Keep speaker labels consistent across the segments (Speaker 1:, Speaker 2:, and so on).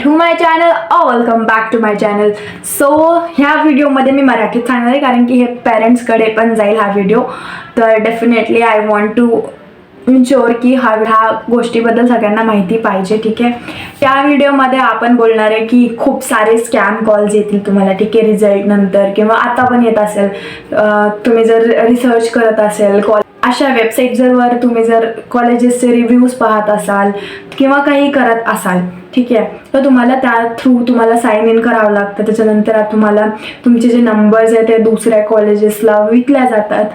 Speaker 1: To my channel welcome back to my channel. So ह्या व्हिडिओमध्ये मी मराठीत सांगणार आहे कारण की हे पेरेंट्सकडे पण जाईल हा व्हिडिओ. तर definitely I want to ensure की ह्या गोष्टीबद्दल सगळ्यांना माहिती पाहिजे. ठीक आहे. त्या व्हिडिओमध्ये आपण बोलणार आहे की खूप सारे स्कॅम कॉल्स येतील तुम्हाला. ठीक आहे. रिझल्ट नंतर किंवा आता पण येत असेल. तुम्ही जर रिसर्च करत असेल अशा वेबसाईटवर तुम्ही जर कॉलेजेसचे रिव्ह्यूज पाहत असाल किंवा काही करत असाल, ठीक आहे, तर तुम्हाला त्या थ्रू तुम्हाला साइन इन करावं लागतं. त्याच्यानंतर तुम्हाला तुमचे जे नंबर्स आहेत ते दुसऱ्या कॉलेजेसला विकल्या जातात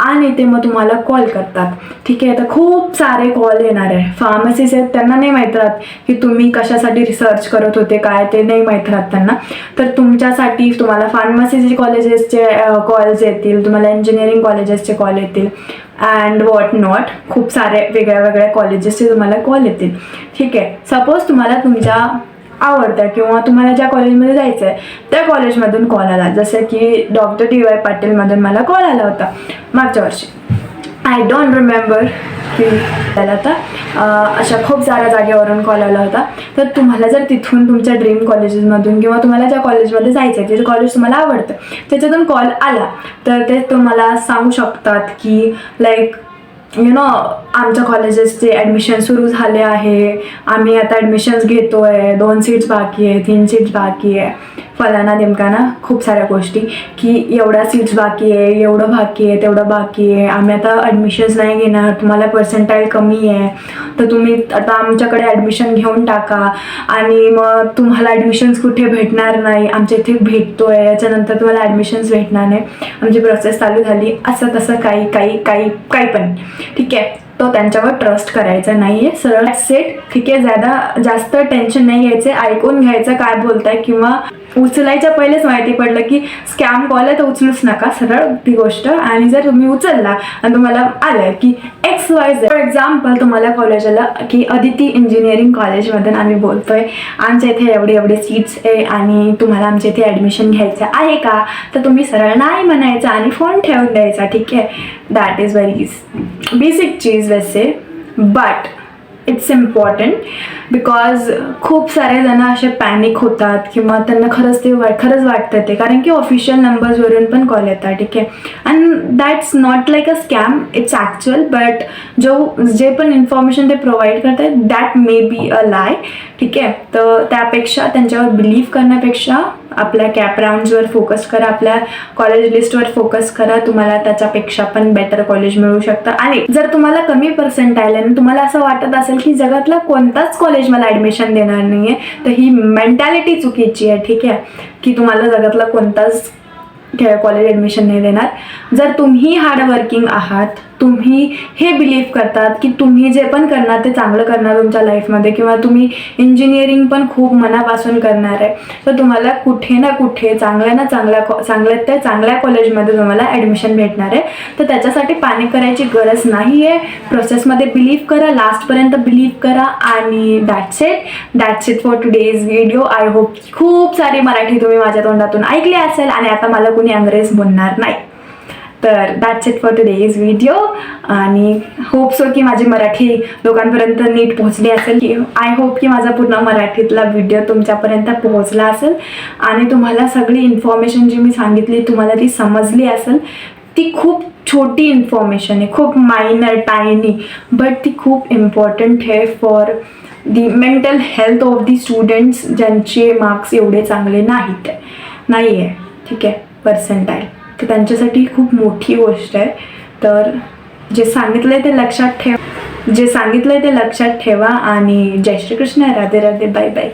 Speaker 1: आणि ते मग तुम्हाला कॉल करतात. ठीक आहे. तर खूप सारे कॉल येणार आहे. फार्मसीज आहेत त्यांना नाही माहीत राहत की तुम्ही कशासाठी रिसर्च करत होते, काय ते नाही माहीत राहत त्यांना. तर तुमच्यासाठी तुम्हाला फार्मसीचे कॉलेजेसचे कॉल्स येतील, तुम्हाला इंजिनिअरिंग कॉलेजेसचे कॉल येतील अँड वॉट नॉट. खूप सारे वेगळ्या वेगळ्या कॉलेजेसचे तुम्हाला कॉल येतील. ठीक आहे. सपोज तुम्हाला तुमच्या आवडत्या किंवा तुम्हाला ज्या कॉलेजमध्ये जायचं आहे त्या कॉलेजमधून कॉल आला. जसं की डॉक्टर DY पाटीलमधून मला कॉल आला होता मागच्या वर्षी. आय डोंट रिमेंबर की त्याला आता अशा खूप साऱ्या जागेवरून कॉल आला होता. तर तुम्हाला जर तिथून तुमच्या ड्रीम कॉलेजेसमधून किंवा तुम्हाला ज्या कॉलेजमध्ये जायचं आहे जे कॉलेज तुम्हाला आवडतं त्याच्यातून कॉल आला तर ते तुम्हाला सांगू शकतात की लाईक आमच्या कॉलेजेसचे ॲडमिशन सुरू झाले आहे, आम्ही आता ॲडमिशन्स घेतो आहे, 2 सीट्स बाकी आहे, 3 सीट्स बाकी आहे, फलाना नेमकाना खूप साऱ्या गोष्टी की एवढ्या सीट्स बाकी आहे, एवढं बाकी आहे, तेवढं बाकी आहे, आम्ही आता ॲडमिशन्स नाही घेणार, तुम्हाला पर्सेंटाईल कमी आहे तर तुम्ही आता आमच्याकडे ॲडमिशन घेऊन टाका आणि मग तुम्हाला ॲडमिशन्स कुठे भेटणार नाही, आमच्या इथे भेटतो आहे, याच्यानंतर तुम्हाला ॲडमिशन्स भेटणार नाही, आमची प्रोसेस चालू झाली, असं तसं काही पण. ठीक आहे. तो त्यांच्यावर ट्रस्ट करायचा नाही आहे. सरळ सेट. ठीक आहे. जास्त टेन्शन नाही घ्यायचं, ऐकून घ्यायचं काय बोलताय किंवा उचलायच्या पहिलेच माहिती पडलं की स्कॅम कॉल आहे तर उचलूच नका. सरळ ती गोष्ट. आणि जर तुम्ही उचलला आणि तुम्हाला आलं की XYZ फॉर एक्झाम्पल तुम्हाला कॉलेज आला की अदिती इंजिनिअरिंग कॉलेजमधून आम्ही बोलतोय, आमच्या इथे एवढे सीट्स आहे आणि तुम्हाला आमच्या इथे ॲडमिशन घ्यायचं आहे का, तर तुम्ही सरळ नाही म्हणायचं आणि फोन ठेवून द्यायचा. ठीक आहे. दॅट इज व्हेरी बेसिक चीज वैसे, बट इट्स इम्पॉर्टंट बिकॉज खूप सारे जण असे पॅनिक होतात किंवा त्यांना खरंच वाटतं ते, कारण की ऑफिशियल नंबर्सवरून पण कॉल येतात. ठीक आहे. And that's not like a scam, it's actual, but जे पण इन्फॉर्मेशन ते प्रोव्हाइड करतात दॅट मे बी अ लाय. ठीक आहे. तर त्यापेक्षा त्यांच्यावर बिलीव्ह करण्यापेक्षा आपल्या कॅप राऊंड्सवर फोकस करा, आपल्या कॉलेज लिस्टवर फोकस करा. तुम्हाला त्याच्यापेक्षा पण बेटर कॉलेज मिळू शकतं. आणि जर तुम्हाला कमी पर्सेंटाईल आणि तुम्हाला असं वाटत असेल की जगातला कोणताच कॉलेज मला ॲडमिशन देणार नाही आहे, तर ही मेंटॅलिटी चुकीची आहे. ठीक आहे. की तुम्हाला जगातला कोणताच कॉलेज ॲडमिशन नाही देणार. जर तुम्ही हार्डवर्किंग आहात, तुम्ही हे बिलीव्ह करतात की तुम्ही जे पण करणार ते चांगलं करणार तुमच्या लाईफमध्ये किंवा तुम्ही इंजिनिअरिंग पण खूप मनापासून करणार आहे, तर तुम्हाला कुठे ना कुठे चांगल्या कॉलेजमध्ये तुम्हाला ॲडमिशन भेटणार आहे. तर त्याच्यासाठी पॅनिक करायची गरज नाही आहे. प्रोसेसमध्ये बिलीव्ह करा, लास्टपर्यंत बिलीव्ह करा आणि that's it for today's video. I hope खूप सारी मराठी तुम्ही माझ्या तोंडातून ऐकली असेल आणि आता मला कुणी अंग्रेज बोलणार नाही. तर that's it for today's video आणि होप सो की माझी मराठी लोकांपर्यंत नीट पोहोचली असेल. की आय होप की माझा पूर्ण मराठीतला व्हिडिओ तुमच्यापर्यंत पोहोचला असेल आणि तुम्हाला सगळी इन्फॉर्मेशन जी मी सांगितली तुम्हाला ती समजली असेल. ती खूप छोटी इन्फॉर्मेशन आहे, खूप मायनर टायनी, बट ती खूप इम्पॉर्टंट आहे for the mental health of the students ज्यांचे मार्क्स एवढे चांगले नाही आहे. ठीक आहे. पर्सेंटाईल तर त्यांच्यासाठी खूप मोठी गोष्ट आहे. तर जे सांगितलं आहे ते लक्षात ठेवा आणि जय श्री कृष्ण. राधे राधे. Bye bye.